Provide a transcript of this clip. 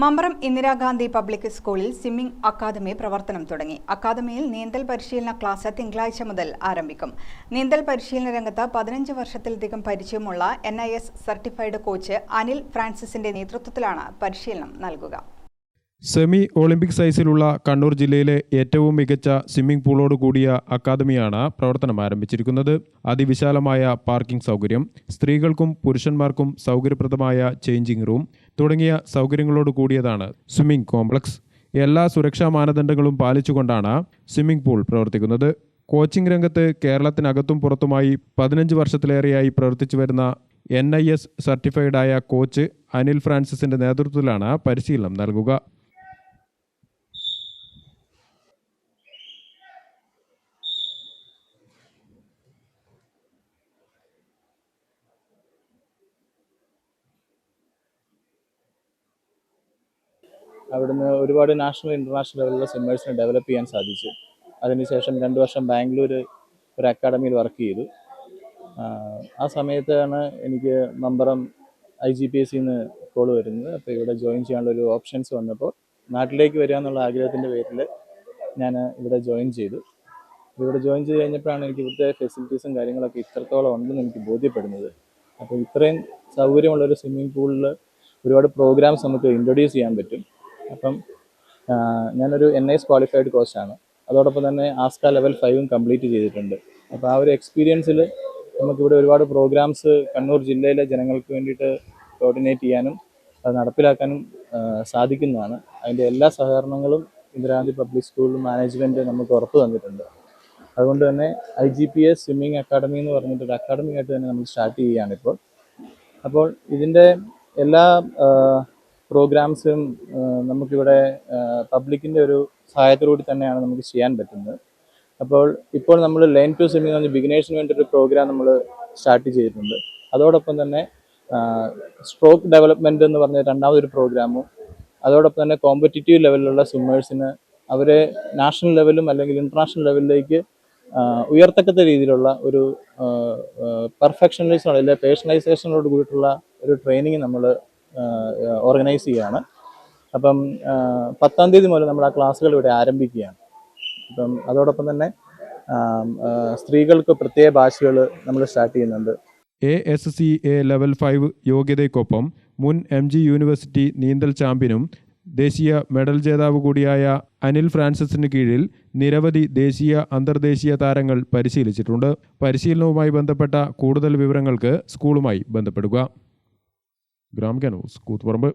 Mambaram Indira Gandhi public സ്കൂളിൽ swimming academy പ്രവർത്തനം തുടങ്ങി. അക്കാദമിയിൽ നീന്തൽ പരിശീലന ക്ലാസ് തിങ്കളാഴ്ച മുതൽ ആരംഭിക്കും. നീന്തൽ പരിശീലന രംഗത്ത് 15 വർഷത്തിലധികം പരിചയമുള്ള NIS സർട്ടിഫൈഡ് കോച്ച് അനിൽ ഫ്രാൻസിസിന്റെ നേതൃത്വത്തിലാണ് പരിശീലനം നൽകുക. സെമി ഒളിമ്പിക് സൈസിലുള്ള കണ്ണൂർ ജില്ലയിലെ ഏറ്റവും മികച്ച സ്വിമ്മിംഗ് പൂളോട് കൂടിയ അക്കാദമിയാണ് പ്രവർത്തനം ആരംഭിച്ചിരിക്കുന്നത്. അതിവിശാലമായ പാർക്കിംഗ് സൗകര്യം, സ്ത്രീകൾക്കും പുരുഷന്മാർക്കും സൗകര്യപ്രദമായ ചേഞ്ചിങ് റൂം തുടങ്ങിയ സൗകര്യങ്ങളോട് കൂടിയതാണ് സ്വിമ്മിംഗ് കോംപ്ലക്സ്. എല്ലാ സുരക്ഷാ മാനദണ്ഡങ്ങളും പാലിച്ചുകൊണ്ടാണ് സ്വിമ്മിംഗ് പൂൾ പ്രവർത്തിക്കുന്നത്. കോച്ചിംഗ് രംഗത്ത് കേരളത്തിനകത്തും പുറത്തുമായി 15 വർഷത്തിലേറെയായി പ്രവർത്തിച്ചു വരുന്ന NIS സർട്ടിഫൈഡായ കോച്ച് അനിൽ ഫ്രാൻസിസിന്റെ നേതൃത്വത്തിലാണ് പരിശീലനം നൽകുക. അവിടുന്ന് ഒരുപാട് നാഷണൽ ഇൻ്റർനാഷണൽ ലെവലിലുള്ള സ്വിമ്മേഴ്സിനെ ഡെവലപ്പ് ചെയ്യാൻ സാധിച്ചു. അതിനുശേഷം 2 വർഷം ബാംഗ്ലൂർ ഒരു അക്കാഡമിയിൽ വർക്ക് ചെയ്തു. ആ സമയത്താണ് എനിക്ക് മമ്പറം IGPSന്ന് കോൾ വരുന്നത്. അപ്പോൾ ഇവിടെ ജോയിൻ ചെയ്യാനുള്ള ഒരു ഓപ്ഷൻസ് വന്നപ്പോൾ നാട്ടിലേക്ക് വരിക എന്നുള്ള ആഗ്രഹത്തിൻ്റെ പേരിൽ ഞാൻ ഇവിടെ ജോയിൻ ചെയ്തു. ഇവിടെ ജോയിൻ ചെയ്ത് കഴിഞ്ഞപ്പോഴാണ് എനിക്ക് ഇവിടുത്തെ ഫെസിലിറ്റീസും കാര്യങ്ങളൊക്കെ ഇത്രത്തോളം ഉണ്ടെന്ന് എനിക്ക് ബോധ്യപ്പെടുന്നത്. അപ്പോൾ ഇത്രയും സൗകര്യമുള്ളൊരു സ്വിമ്മിംഗ് പൂളിൽ ഒരുപാട് പ്രോഗ്രാംസ് നമുക്ക് ഇൻട്രൊഡ്യൂസ് ചെയ്യാൻ പറ്റും. അപ്പം ഞാനൊരു NIS ക്വാളിഫൈഡ് കോച്ചാണ്. അതോടൊപ്പം തന്നെ ആസ്ക ലെവൽ 5 കംപ്ലീറ്റ് ചെയ്തിട്ടുണ്ട്. അപ്പോൾ ആ ഒരു എക്സ്പീരിയൻസിൽ നമുക്കിവിടെ ഒരുപാട് പ്രോഗ്രാംസ് കണ്ണൂർ ജില്ലയിലെ ജനങ്ങൾക്ക് വേണ്ടിയിട്ട് കോർഡിനേറ്റ് ചെയ്യാനും അത് നടപ്പിലാക്കാനും സാധിക്കുന്നതാണ്. അതിൻ്റെ എല്ലാ സഹകരണങ്ങളും ഇന്ദിരാഗാന്ധി പബ്ലിക് സ്കൂൾ മാനേജ്മെൻറ്റ് നമുക്ക് ഉറപ്പ് തന്നിട്ടുണ്ട്. അതുകൊണ്ട് തന്നെ IGPS സ്വിമ്മിംഗ് അക്കാഡമി എന്ന് പറഞ്ഞിട്ടൊരു അക്കാഡമിയായിട്ട് തന്നെ നമ്മൾ സ്റ്റാർട്ട് ചെയ്യുകയാണ് ഇപ്പോൾ. അപ്പോൾ ഇതിൻ്റെ എല്ലാ പ്രോഗ്രാംസും നമുക്കിവിടെ പബ്ലിക്കിൻ്റെ ഒരു സഹായത്തോടുകൂടി തന്നെയാണ് നമുക്ക് ചെയ്യാൻ പറ്റുന്നത്. ഇപ്പോൾ നമ്മൾ ലേൺ ടു സ്വിമ്മിംഗ് എന്ന് പറഞ്ഞ ബിഗിനേഴ്സിന് വേണ്ടി ഒരു പ്രോഗ്രാം നമ്മൾ സ്റ്റാർട്ട് ചെയ്തിട്ടുണ്ട്. അതോടൊപ്പം തന്നെ സ്ട്രോക്ക് ഡെവലപ്മെൻറ്റ് എന്ന് പറഞ്ഞ രണ്ടാമതൊരു പ്രോഗ്രാമും, അതോടൊപ്പം തന്നെ കോമ്പറ്റിറ്റീവ് ലെവലിലുള്ള സ്വിമ്മേഴ്സിന് അവരെ നാഷണൽ ലെവലും അല്ലെങ്കിൽ ഇൻ്റർനാഷണൽ ലെവലിലേക്ക് ഉയർത്തക്കത്ത രീതിയിലുള്ള ഒരു പെർഫെക്ഷനലിസം അല്ലെങ്കിൽ പേഴ്സണലൈസേഷനോട് കൂടിയിട്ടുള്ള ഒരു ട്രെയിനിങ് നമ്മൾ ഓർഗനൈസ് ചെയ്യുകയാണ്. അപ്പം 10-ാം തീയതി മുതൽ നമ്മൾ ആ ക്ലാസ്സുകൾ ഇവിടെ ആരംഭിക്കുകയാണ്. അപ്പം അതോടൊപ്പം തന്നെ സ്ത്രീകൾക്ക് പ്രത്യേക ബാച്ചുകൾ നമ്മൾ സ്റ്റാർട്ട് ചെയ്യുന്നുണ്ട്. ASCA ലെവൽ 5 യോഗ്യതയ്ക്കൊപ്പം മുൻ MG യൂണിവേഴ്സിറ്റി നീന്തൽ ചാമ്പ്യനും ദേശീയ മെഡൽ ജേതാവ് കൂടിയായ അനിൽ ഫ്രാൻസിസിന് കീഴിൽ നിരവധി ദേശീയ അന്തർദേശീയ താരങ്ങൾ പരിശീലിച്ചിട്ടുണ്ട്. പരിശീലനവുമായി ബന്ധപ്പെട്ട കൂടുതൽ വിവരങ്ങൾക്ക് സ്കൂളുമായി ബന്ധപ്പെടുക. ഗ്രാമിക ന്യൂസ്, കൂത്തുപറമ്പ്.